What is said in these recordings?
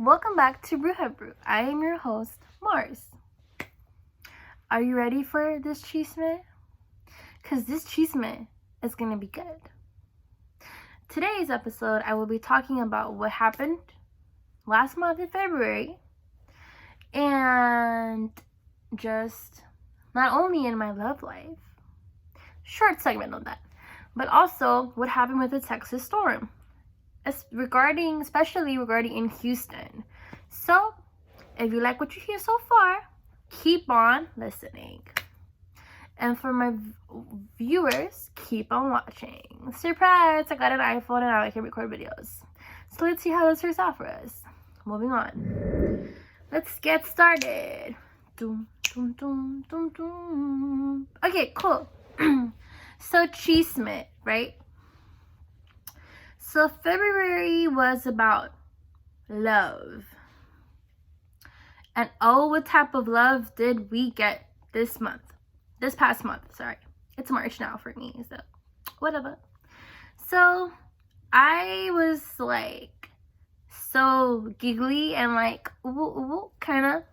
Welcome back to Brew. I am your host, Mars. Are you ready for this chisme? Because this chisme is going to be good. Today's episode, I will be talking about what happened last month in February, and just not only in my love life, short segment on that, but also what happened with the Texas storm, especially regarding in Houston. So, if you like what you hear so far, keep on listening. And for my viewers, keep on watching. Surprise! I got an iPhone and now I can record videos. So let's see how this turns out for us. Moving on. Let's get started. Doom, doom, doom, doom, doom. Okay, cool. So chisme, right? So February was about love. And oh, what type of love did we get this past month, sorry. It's March now for me, so whatever. So I was like so giggly and like kind of,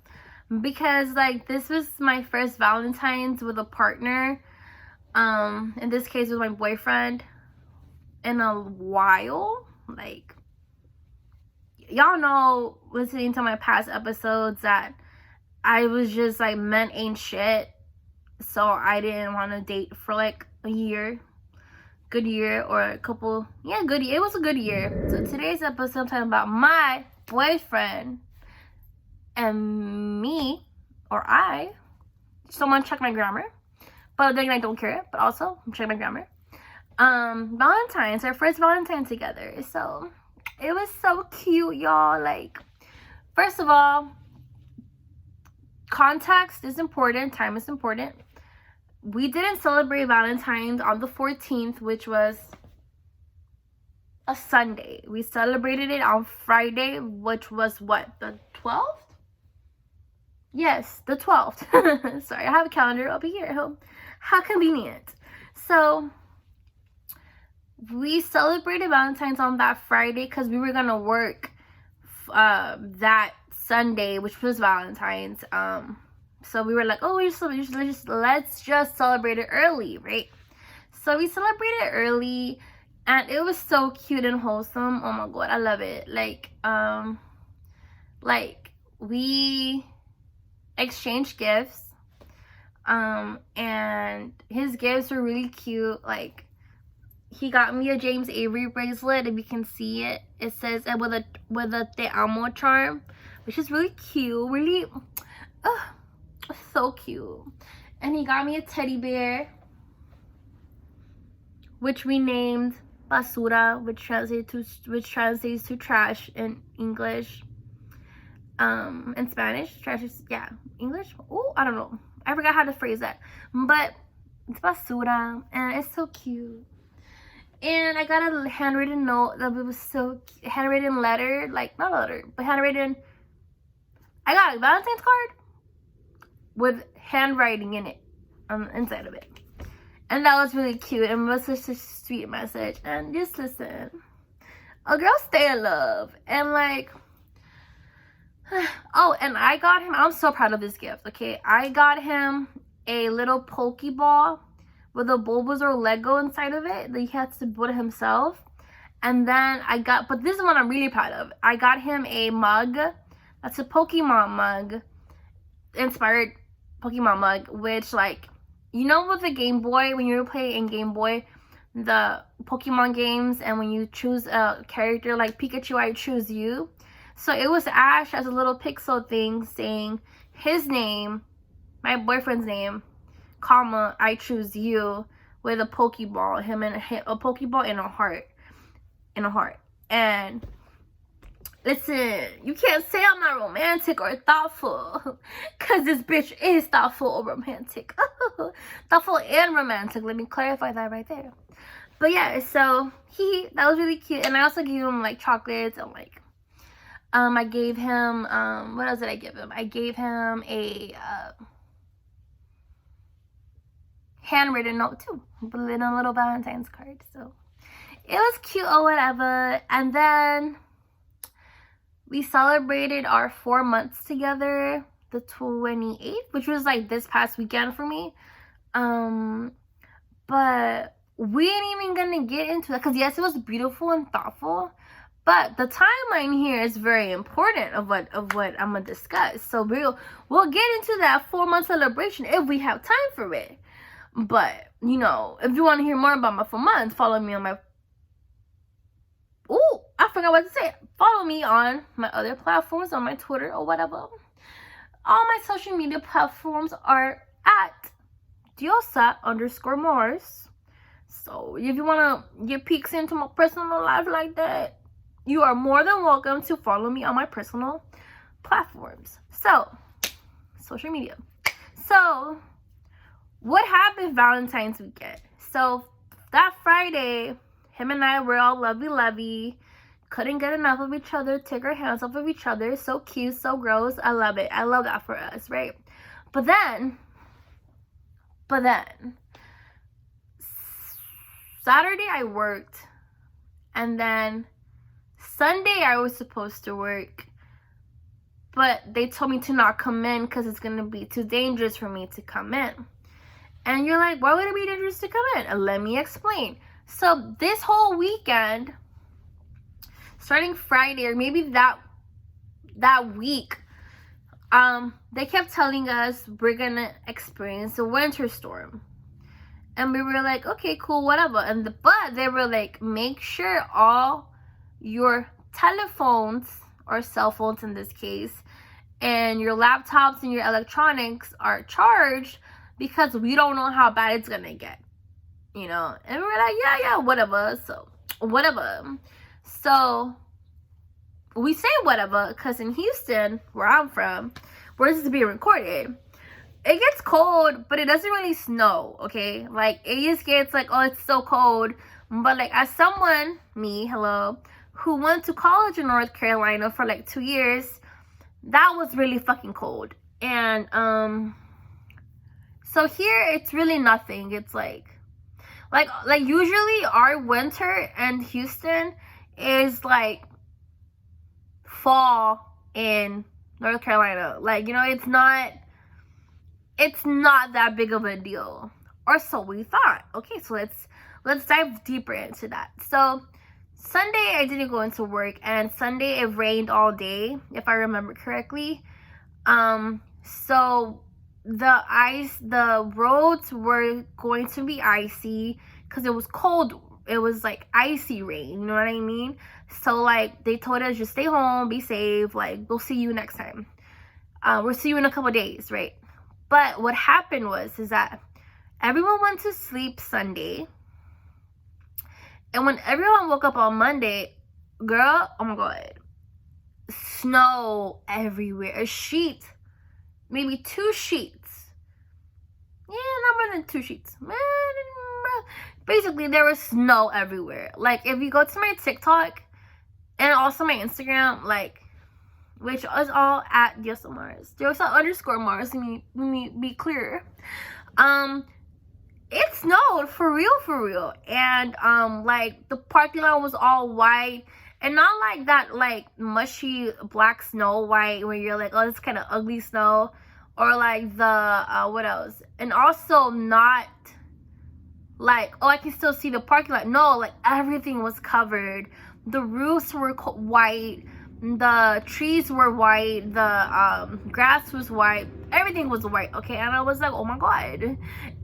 because like this was my first Valentine's with a partner. In this case with my boyfriend in a while. Like, y'all know, listening to my past episodes, that I was just like, men ain't shit. So I didn't want to date for like a year. Good year or a couple. Yeah, good year. It was a good year. So today's episode, I'm talking about my boyfriend and me, or I. Someone check my grammar. But then I don't care. But also, check my grammar. Valentine's, our first Valentine together. So it was so cute, y'all. Like, first of all, context is important. Time is important. We didn't celebrate Valentine's on the 14th, which was a Sunday. We celebrated it on Friday, which was what? The 12th? Yes, the 12th. Sorry, I have a calendar over here. How convenient. So we celebrated Valentine's on that Friday because we were going to work that Sunday, which was Valentine's. So we were like, oh, let's just celebrate it early, right? So we celebrated early, and it was so cute and wholesome. Oh my god, I love it. Like we exchanged gifts, and his gifts were really cute. Like, he got me a James Avery bracelet. If you can see it, it says with a Te Amo charm, which is really cute. Really, so cute. And he got me a teddy bear, which we named Basura, which translates to trash in English. In Spanish, trash is, yeah, English. Oh, I don't know. I forgot how to phrase that, but it's Basura, and it's so cute. And I got a handwritten note that was so cute. Handwritten letter, like not a letter, but handwritten. I got a Valentine's card with handwriting in it, inside of it, and that was really cute, and it was such a sweet message. And just listen, a girl stay in love, and like, oh, and I got him. I'm so proud of this gift. Okay, I got him a little Pokeball with a Bulbasaur Lego inside of it that he has to build himself. And then but this is what I'm really proud of. I got him a mug. That's a Pokemon mug, inspired Pokemon mug, which, like, you know, with the Game Boy, when you were playing in Game Boy, the Pokemon games, and when you choose a character like Pikachu, I choose you. So it was Ash as a little pixel thing saying his name, my boyfriend's name, comma, I choose you, with a Pokeball, him and a Pokeball in a heart, And listen, you can't say I'm not romantic or thoughtful, because this bitch is thoughtful or romantic. Thoughtful and romantic, let me clarify that right there. But yeah, so that was really cute. And I also gave him like chocolates, and like, I gave him, what else did I give him? I gave him a handwritten note too, in a little Valentine's card. So it was cute or whatever. And then We celebrated our 4 months together, the 28th, which was like this past weekend for me. But we ain't even gonna get into that, because yes, it was beautiful and thoughtful, but the timeline here is very important of what I'm gonna discuss. So we'll get into that 4-month celebration if we have time for it. But you know, if you want to hear more about my 4 months, follow me on my I forgot what to say. Follow me on my other platforms, on my Twitter or whatever. All my social media platforms are at Diosa_Mars. So if you want to get peeks into my personal life like that, you are more than welcome to follow me on my personal platforms. So, social media. So, what happened Valentine's weekend? So, that Friday, him and I were all lovey-lovey. Couldn't get enough of each other. Take our hands off of each other. So cute, so gross. I love it. I love that for us, right? But then, Saturday I worked. And then Sunday I was supposed to work. But they told me to not come in because it's going to be too dangerous for me to come in. And you're like, why would it be dangerous to come in? And let me explain. So this whole weekend, starting Friday or maybe that week, they kept telling us we're gonna experience a winter storm. And we were like, okay, cool, whatever. But they were like, make sure all your telephones, or cell phones in this case, and your laptops and your electronics are charged, because we don't know how bad it's gonna get, you know. And we were like, yeah, whatever. So whatever. So we say whatever because in Houston, where I'm from, where this is being recorded, it gets cold, but it doesn't really snow, okay? Like, it just gets like, oh, it's so cold. But like, as someone, me, hello, who went to college in North Carolina for like 2 years, that was really fucking cold. And so here it's really nothing. It's like usually our winter in Houston is like fall in North Carolina. Like, you know, it's not that big of a deal, or so we thought. Okay, so let's dive deeper into that. So Sunday I didn't go into work, and Sunday it rained all day, if I remember correctly. So the roads were going to be icy because it was cold. It was like icy rain, you know what I mean? So like, they told us just stay home, be safe, like we'll see you next time. We'll see you in a couple days, right? But what happened is that everyone went to sleep Sunday, and when everyone woke up on Monday, girl, oh my god, snow everywhere. A sheet, maybe 2 sheets. Yeah, not more than 2 sheets. Basically, there was snow everywhere. Like, if you go to my TikTok and also my Instagram, like, which is all at Diosa_Mars. Diosa_Mars, let me be clear. It snowed for real. And like, the parking lot was all white. And not like that, like, mushy black snow white where you're like, oh, it's kind of ugly snow. Or like the, what else? And also not like, oh, I can still see the parking lot. No, like, everything was covered. The roofs were white. The trees were white. The grass was white. Everything was white, okay? And I was like, oh my god.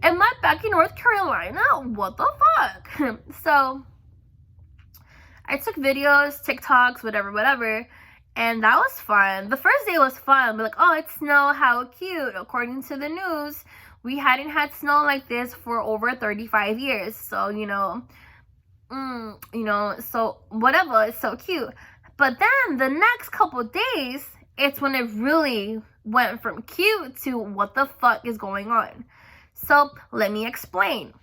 Am I back in North Carolina? What the fuck? So I took videos, TikToks, whatever. And that was fun. The first day was fun. But like, oh, it's snow, how cute. According to the news, we hadn't had snow like this for over 35 years. So, you know, so whatever, it's so cute. But then the next couple days, it's when it really went from cute to what the fuck is going on. So let me explain.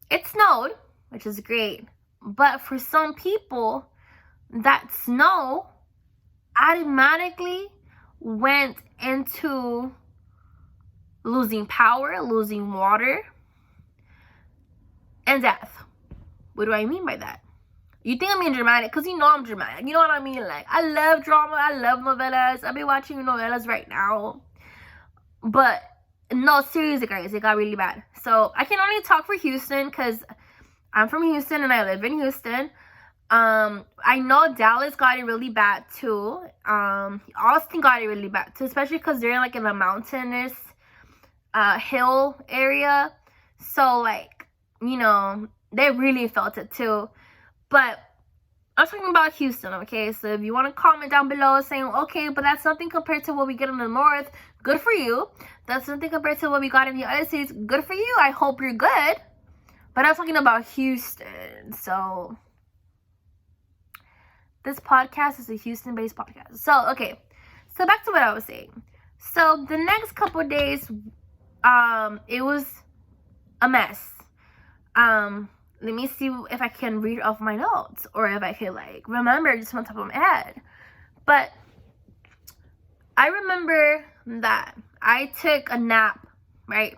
It snowed, which is great. But for some people, that snow automatically went into losing power, losing water, and death. What do I mean by that? You think I'm being dramatic? Because you know I'm dramatic. You know what I mean? Like, I love drama. I love novelas. I've been watching novelas right now. But, no, seriously, guys. It got really bad. So, I can only talk for Houston because I'm from Houston and I live in Houston. I know Dallas got it really bad, too. Austin got it really bad, too. Especially because they're, like, in a mountainous hill area. So, like, you know, they really felt it, too. But I'm talking about Houston, okay? So if you want to comment down below saying, okay, but that's nothing compared to what we get in the north, good for you. That's nothing compared to what we got in the other states, good for you. I hope you're good. But I'm talking about Houston. So this podcast is a Houston-based podcast. So, okay. So back to what I was saying. So the next couple of days, it was a mess. Let me see if I can read off my notes or if I can, like, remember just on top of my head. But I remember that I took a nap, right?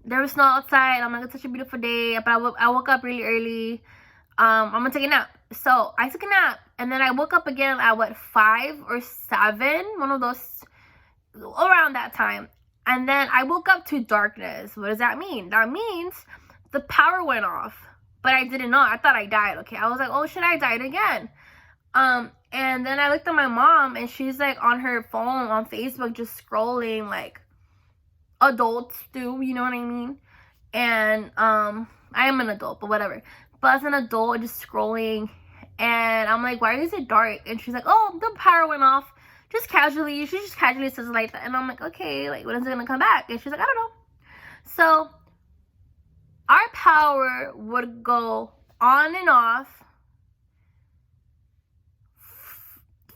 There was snow outside. I'm like, it's such a beautiful day. But I woke up really early. I'm going to take a nap. So I took a nap. And then I woke up again at, 5 or 7? One of those, around that time. And then I woke up to darkness. What does that mean? That means the power went off. But I didn't know. I thought I died, okay? I was like, oh, shit, I died again. And then I looked at my mom, and she's, like, on her phone, on Facebook, just scrolling, like, adults do, you know what I mean? And, I am an adult, but whatever. But as an adult, just scrolling, and I'm like, why is it dark? And she's like, oh, the power went off. Just casually. She just casually says it like that. And I'm like, okay, like, when is it gonna come back? And she's like, I don't know. So our power would go on and off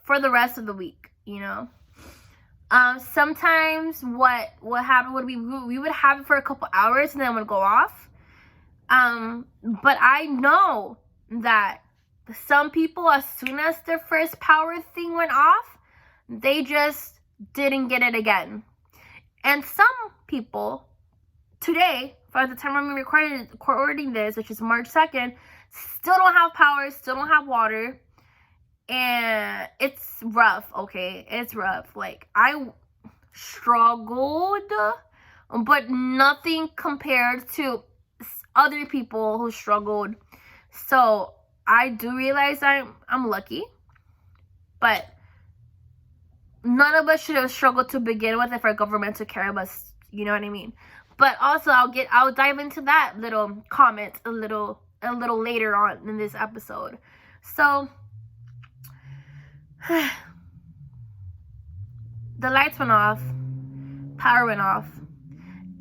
for the rest of the week, you know. Sometimes what happened would we would have it for a couple hours and then it would go off. But I know that some people, as soon as their first power thing went off, they just didn't get it again. And some people today, by the time I'm recording this, which is March 2nd, still don't have power, still don't have water. And it's rough, okay? It's rough. Like, I struggled, but nothing compared to other people who struggled. So, I do realize I'm lucky. But none of us should have struggled to begin with if our government took care of us. You know what I mean? But also, I'll dive into that little comment a little later on in this episode. So, the lights went off, power went off,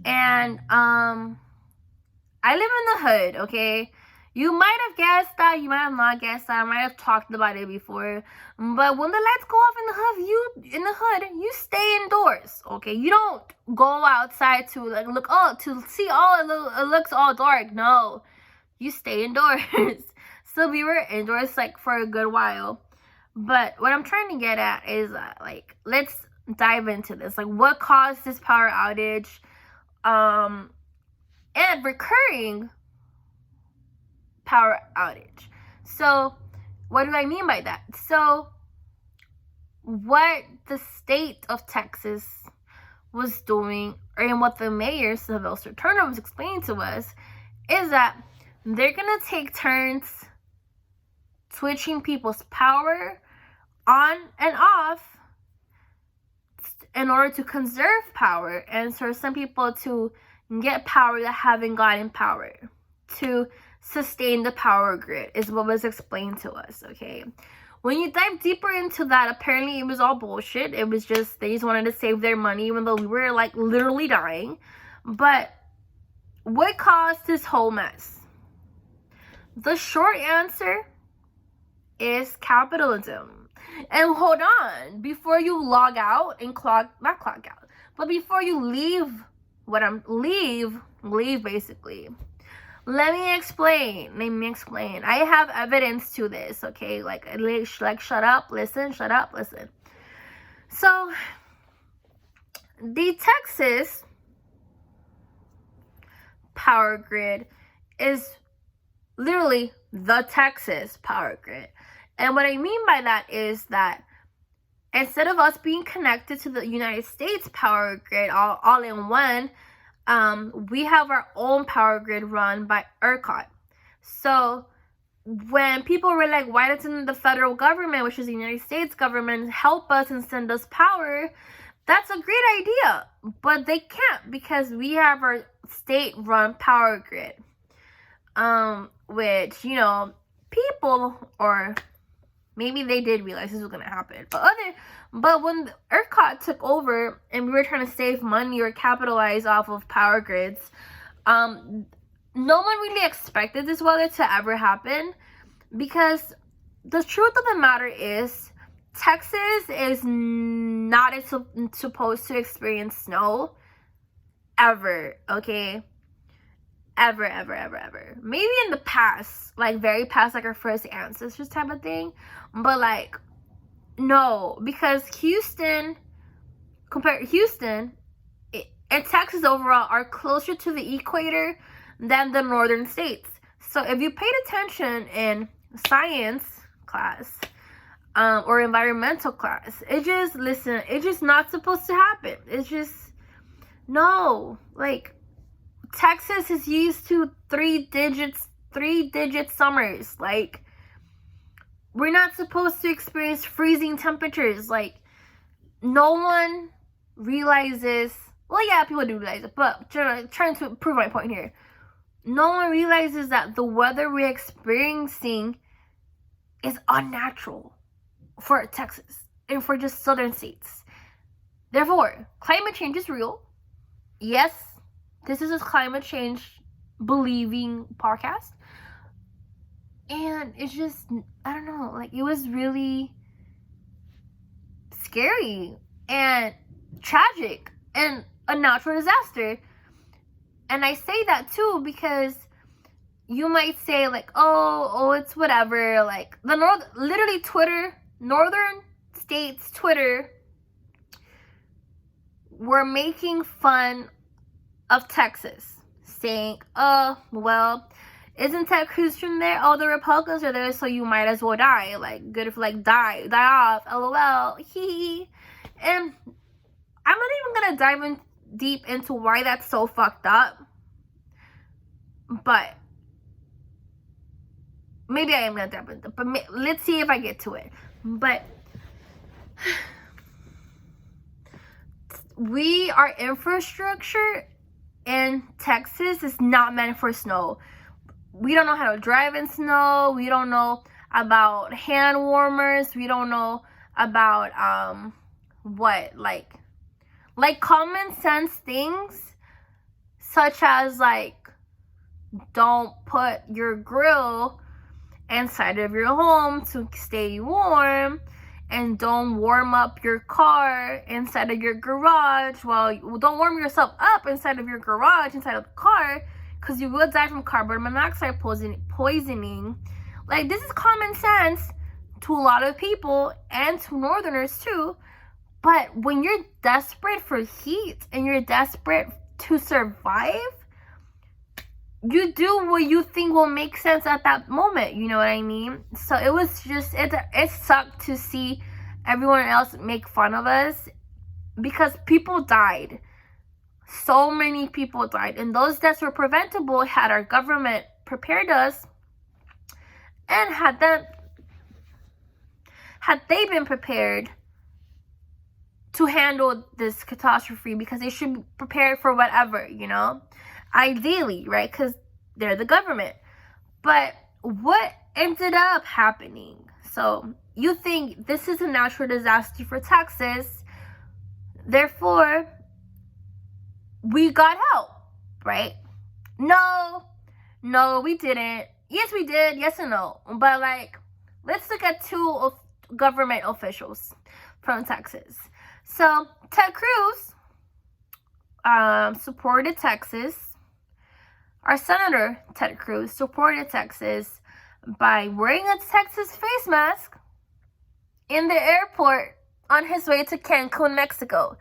and I live in the hood, okay? You might have guessed that, you might have not guessed that, I might have talked about it before, but when the lights go off in the hood, you stay indoors, okay? You don't go outside to, like, look, to see, it looks all dark. No, you stay indoors. So we were indoors, like, for a good while. But what I'm trying to get at is, like, let's dive into this. Like, what caused this power outage? And recurring power outage. So, what do I mean by that? So, what the state of Texas was doing, and what the mayor, Sylvester Turner, was explaining to us, is that they're going to take turns switching people's power on and off in order to conserve power, and for some people to get power that haven't gotten power, to sustain the power grid, is what was explained to us, okay? When you dive deeper into that, apparently it was all bullshit. It was just, they just wanted to save their money, even though we were, like, literally dying. But what caused this whole mess? The short answer is capitalism. And hold on, before you log out and not clock out, but before you leave leave basically, let me explain. I have evidence to this, okay? Like shut up, listen. So, the Texas power grid is literally the Texas power grid. And what I mean by that is that instead of us being connected to the United States power grid all in one, we have our own power grid run by ERCOT. So when people were like, why doesn't the federal government, which is the United States government, help us and send us power? That's a great idea, but they can't because we have our state-run power grid. Which, you know, people, or maybe they did realize this was going to happen. But when ERCOT took over and we were trying to save money or capitalize off of power grids, no one really expected this weather to ever happen, because the truth of the matter is Texas is not supposed to experience snow ever, okay? Ever. Maybe in the past, like very past, like our first ancestors type of thing, but like no, because Houston and Texas overall are closer to the equator than the northern states. So if you paid attention in science class or environmental class, it's just not supposed to happen. It's just, no, like Texas is used to three digit summers. Like, we're not supposed to experience freezing temperatures. Like, no one realizes, well, yeah, people do realize it, but trying to prove my point here. No one realizes that the weather we're experiencing is unnatural for Texas and for just southern states. Therefore, climate change is real. Yes, this is a climate change believing podcast. And it's just, I don't know, like, it was really scary and tragic and a natural disaster. And I say that too because you might say, like, oh, it's whatever. Like, literally northern states Twitter were making fun of Texas, saying, oh, well, isn't Ted Cruz from there? Oh, the Republicans are there, so you might as well die. Like, good if, like, die off, LOL, hee. And I'm not even gonna dive in deep into why that's so fucked up, but maybe I am gonna dive into it, but let's see if I get to it. But our infrastructure in Texas is not meant for snow. We don't know how to drive in snow. We don't know about hand warmers. We don't know about like common sense things, such as like, don't put your grill inside of your home to stay warm, and don't warm up your car inside of your garage. Well, don't warm yourself up inside of your garage, inside of the car, because you will die from carbon monoxide poisoning. Like, this is common sense to a lot of people and to northerners too. But when you're desperate for heat and you're desperate to survive, you do what you think will make sense at that moment. You know what I mean? So it was just, it sucked to see everyone else make fun of us, because people died. So many people died. And those deaths were preventable had our government prepared us, and had they been prepared to handle this catastrophe, because they should be prepared for whatever, you know, ideally, right? Because they're the government. But what ended up happening? So you think this is a natural disaster for Texas, therefore we got help, right? No, we didn't. Yes, we did. Yes and no. But like, let's look at two government officials from Texas. So Ted Cruz supported Texas. Our Senator Ted Cruz supported Texas by wearing a Texas face mask in the airport on his way to Cancun, Mexico.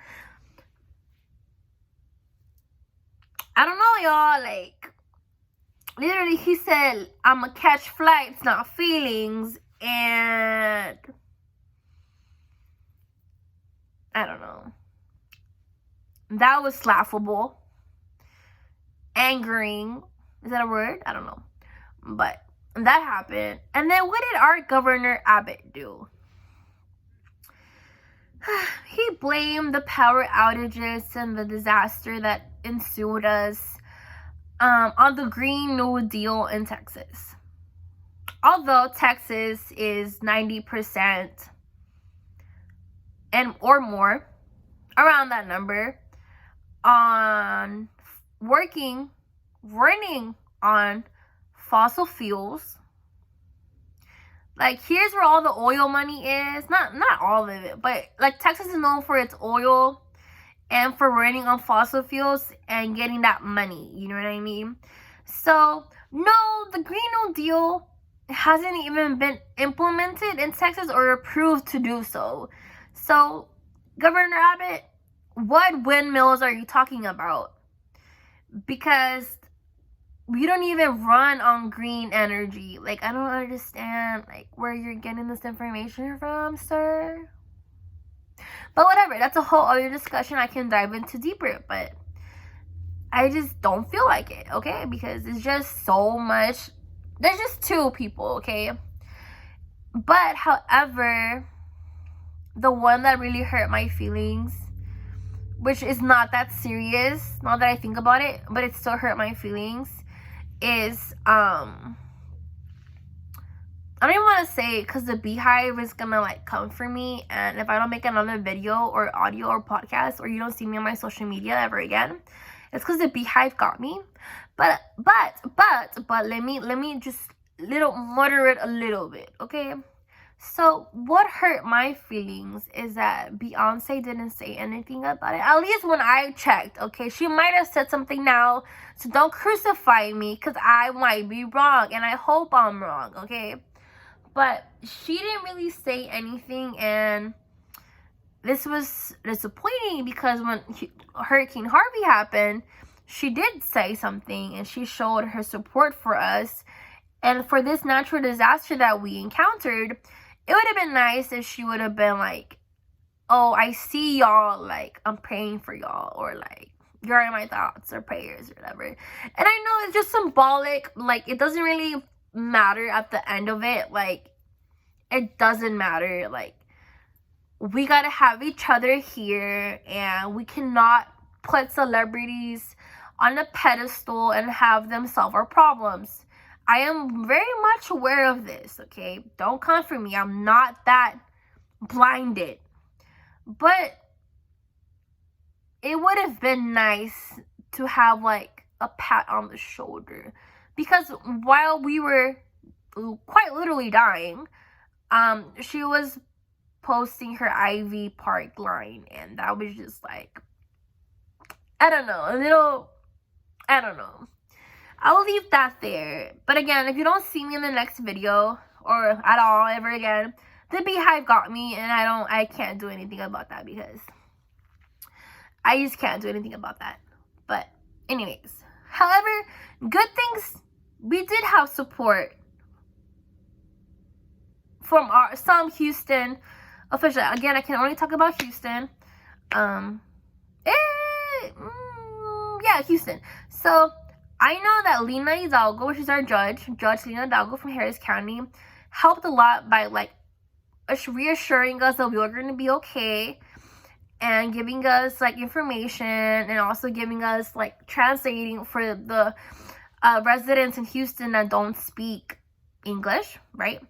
I don't know, y'all. Like, literally he said, I'ma catch flights, not feelings. And I don't know. That was laughable. Angering. Is that a word? I don't know. But that happened. And then what did our governor Abbott do? He blamed the power outages and the disaster that ensued us on the Green New Deal in Texas. Although Texas is 90% and or more, around that number, on running on fossil fuels. Like, here's where all the oil money is. Not all of it, but like Texas is known for its oil and for running on fossil fuels and getting that money. You know what I mean? So, no, the Green New Deal hasn't even been implemented in Texas or approved to do so. So, Governor Abbott, what windmills are you talking about? Because we don't even run on green energy. Like, I don't understand, like, where you're getting this information from, sir. But whatever, that's a whole other discussion I can dive into deeper. But I just don't feel like it, okay? Because it's just so much. There's just two people, okay? But, however, the one that really hurt my feelings, which is not that serious, now that I think about it, but it still hurt my feelings, is I don't even want to say it because the beehive is gonna like come for me, and if I don't make another video or audio or podcast, or you don't see me on my social media ever again, it's because the beehive got me. But let me just moderate a little bit, okay? So what hurt my feelings is that Beyonce didn't say anything about it. At least when I checked, okay? She might have said something now, so don't crucify me because I might be wrong, and I hope I'm wrong, okay? But she didn't really say anything, and this was disappointing because when Hurricane Harvey happened, she did say something, and she showed her support for us and for this natural disaster that we encountered. It would have been nice if she would have been like, oh, I see y'all, like, I'm praying for y'all, or like, you're in my thoughts or prayers or whatever. And I know it's just symbolic, like, it doesn't really matter at the end of it, like, it doesn't matter, like, we gotta have each other here, and we cannot put celebrities on a pedestal and have them solve our problems. I am very much aware of this, okay? Don't come for me. I'm not that blinded. But it would have been nice to have, like, a pat on the shoulder. Because while we were quite literally dying, she was posting her Ivy Park line. And that was just, like, I don't know. I'll leave that there. But again, if you don't see me in the next video or at all ever again, the beehive got me, and I can't do anything about that because I just can't do anything about that. But anyways, however, good things, we did have support from some Houston officials. Again, I can only talk about Houston. Yeah, Houston. So I know that Lena Hidalgo, which is our Judge Lena Hidalgo from Harris County, helped a lot by, like, reassuring us that we were going to be okay, and giving us, like, information, and also giving us, like, translating for the residents in Houston that don't speak English, right?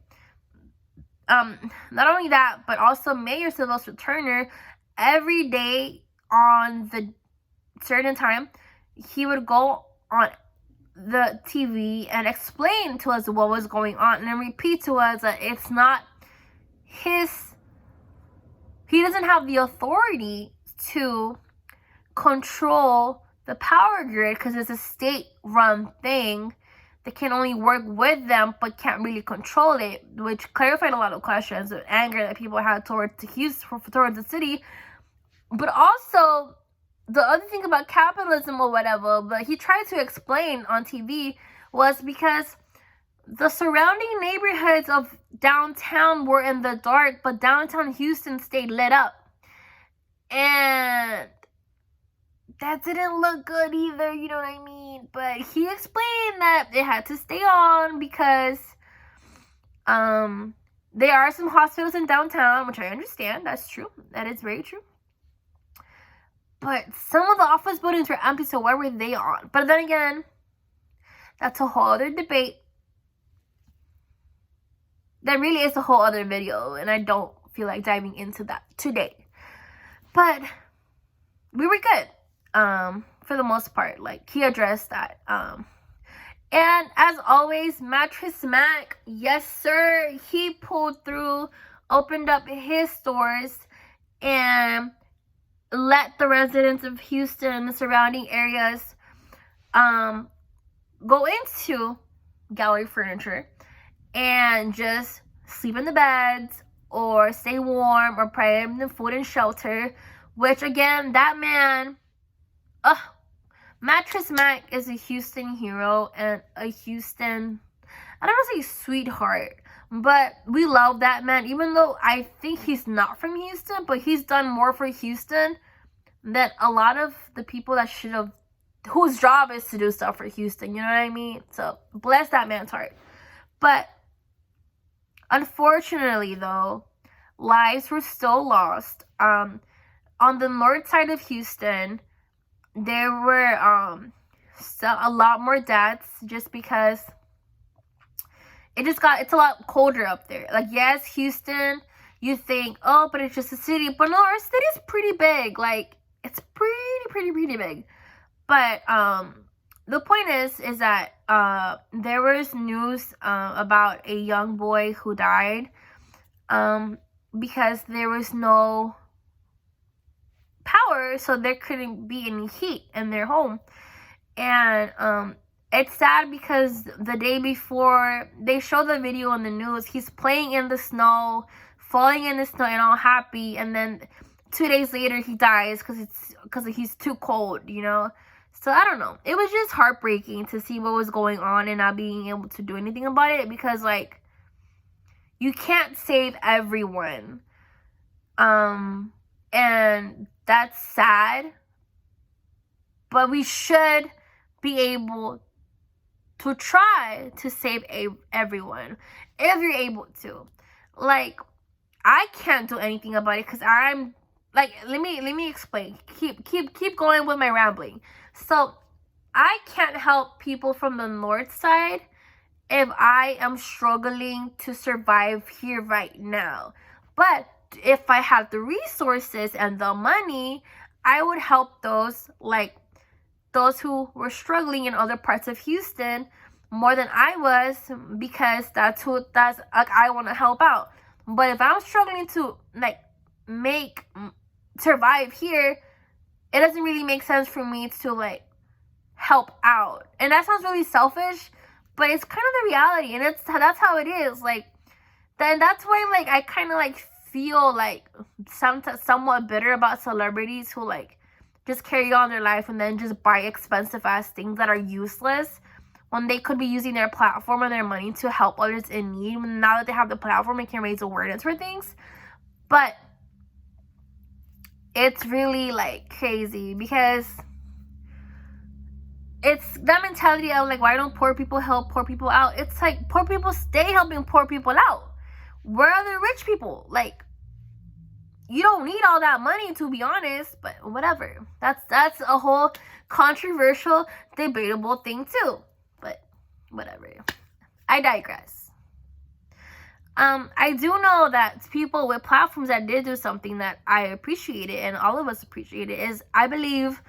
Not only that, but also Mayor Sylvester Turner, every day on the certain time, he would go on the TV and explain to us what was going on, and then repeat to us that it's not he doesn't have the authority to control the power grid because it's a state-run thing that can only work with them but can't really control it, which clarified a lot of questions of anger that people had towards the city. But also, the other thing about capitalism or whatever, but he tried to explain on TV was because the surrounding neighborhoods of downtown were in the dark, but downtown Houston stayed lit up. And that didn't look good either, you know what I mean? But he explained that it had to stay on because there are some hospitals in downtown, which I understand. That's true. That is very true. But some of the office buildings were empty, so why were they on? But then again, that's a whole other debate. That really is a whole other video, and I don't feel like diving into that today. But we were good, for the most part. Like, he addressed that. And as always, Mattress Mac, yes sir, he pulled through, opened up his stores, and let the residents of Houston and the surrounding areas go into gallery furniture and just sleep in the beds or stay warm or provide them the food and shelter, which again, that man, Mattress Mac is a Houston hero and a Houston, I don't want to say sweetheart, but we love that man, even though I think he's not from Houston, but he's done more for Houston than a lot of the people that should have, whose job is to do stuff for Houston, you know what I mean? So, bless that man's heart. But, unfortunately though, lives were still lost. On the north side of Houston, there were a lot more deaths just because it's a lot colder up there. Like, yes, Houston, you think, oh, but it's just a city. But no, our city is pretty big. Like, it's pretty big. But the point is that there was news about a young boy who died because there was no power, so there couldn't be any heat in their home. And it's sad because the day before they show the video on the news, he's playing in the snow, falling in the snow and all happy, and then 2 days later he dies because he's too cold, you know. So I don't know, it was just heartbreaking to see what was going on and not being able to do anything about it, because like, you can't save everyone, and that's sad, but we should be able to try to save everyone if you're able to. Like, I can't do anything about it because I'm like, let me explain. Keep going with my rambling. So I can't help people from the north side if I am struggling to survive here right now. But if I had the resources and the money, I would help those who were struggling in other parts of Houston more than I was, because that's like, I want to help out. But if I'm struggling to like survive here, it doesn't really make sense for me to like help out. And that sounds really selfish, but it's kind of the reality, and that's how it is. Like, then that's why like I kind of like feel like somewhat bitter about celebrities who like just carry on their life and then just buy expensive ass things that are useless when they could be using their platform and their money to help others in need. Now that they have the platform and can raise awareness for things. But it's really like crazy because it's that mentality of like, why don't poor people help poor people out? It's like, poor people stay helping poor people out. Where are the rich people? Like, you don't need all that money, to be honest, but whatever. That's a whole controversial, debatable thing too. But whatever. I digress. I do know that people with platforms that did do something that I appreciated, and all of us appreciated, is, I believe,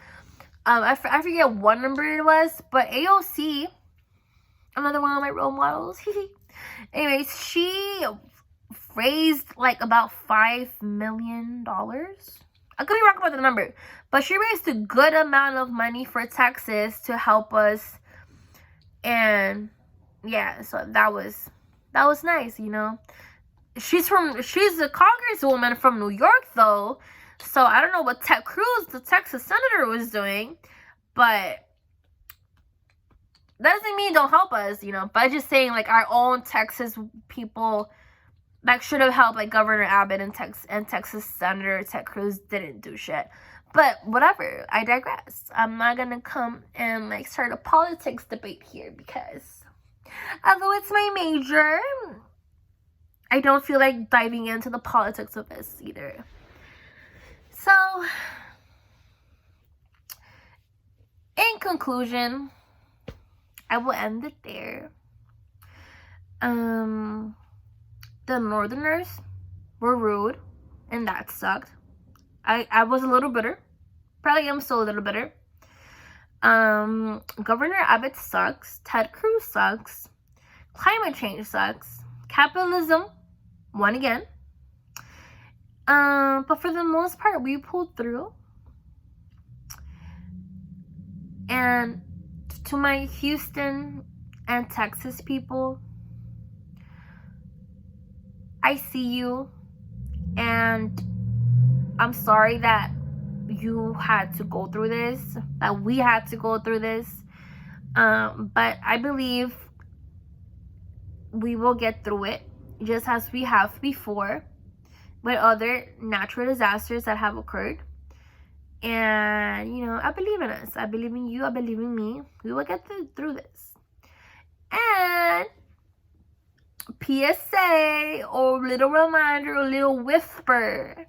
I forget what number it was, but AOC, another one of my role models, anyways, she raised like about $5 million. I could be wrong about the number, but she raised a good amount of money for Texas to help us. And yeah, so that was nice, you know. She's a congresswoman from New York though, so I don't know what Ted Cruz, the Texas senator, was doing, but doesn't mean don't help us, you know, but just saying, like, our own Texas people, like, should have helped, like, Governor Abbott and Texas Senator Ted Cruz didn't do shit. But whatever, I digress. I'm not gonna come and, like, start a politics debate here, because although it's my major, I don't feel like diving into the politics of this either. So, in conclusion, I will end it there. The northerners were rude, and that sucked. I was a little bitter. Probably am still a little bitter. Governor Abbott sucks. Ted Cruz sucks. Climate change sucks. Capitalism won again. But for the most part, we pulled through. And to my Houston and Texas people, I see you, and I'm sorry that you had to go through this, that we had to go through this, but I believe we will get through it, just as we have before with other natural disasters that have occurred. And, you know, I believe in us. I believe in you. I believe in me. We will get through this. And PSA, or little reminder, or little whisper.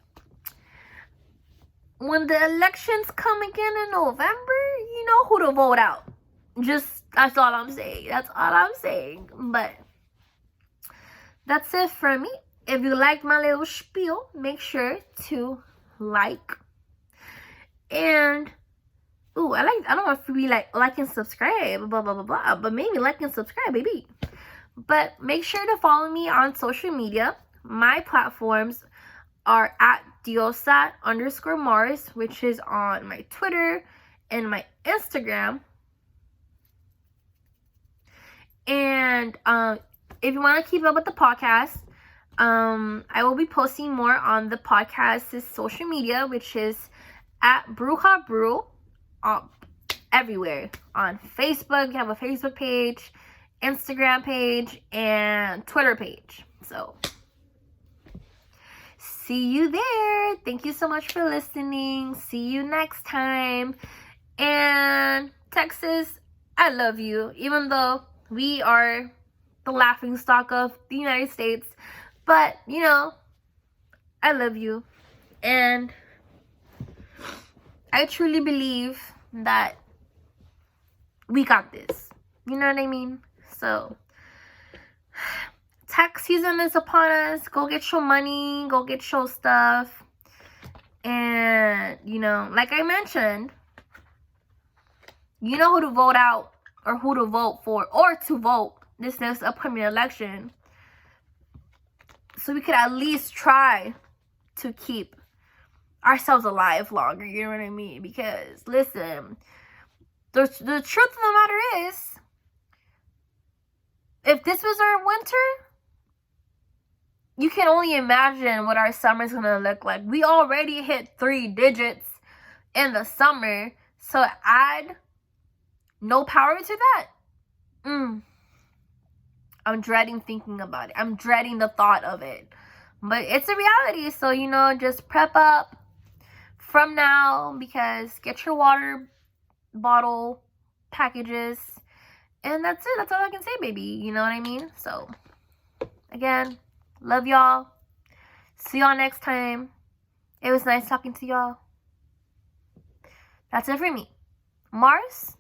When the elections come again in November, you know who to vote out. Just, that's all I'm saying. That's all I'm saying. But that's it for me. If you liked my little spiel, make sure to like. And I don't want to be like and subscribe, blah blah blah blah, but maybe like and subscribe, baby. But make sure to follow me on social media. My platforms are at Diosa_Mars, which is on my Twitter and my Instagram. And if you want to keep up with the podcast, I will be posting more on the podcast's social media, which is at Bruja Brew, everywhere. On Facebook, you have a Facebook page, Instagram page, and Twitter page. So, see you there. Thank you so much for listening. See you next time. And Texas, I love you. Even though we are the laughingstock of the United States. But, you know, I love you. And I truly believe that we got this. You know what I mean? So, tax season is upon us. Go get your money. Go get your stuff. And, you know, like I mentioned, you know who to vote out, or who to vote for, or to vote this next upcoming election. So we could at least try to keep ourselves alive longer, you know what I mean? Because, listen, the truth of the matter is, if this was our winter, you can only imagine what our summer's gonna look like. We already hit 3 digits in the summer, so add no power to that. I'm dreading thinking about it. I'm dreading the thought of it. But it's a reality, so, you know, just prep up from now, because get your water bottle packages, and that's it. That's all I can say, baby. You know what I mean? So, again, love y'all. See y'all next time. It was nice talking to y'all. That's it for me. Mars,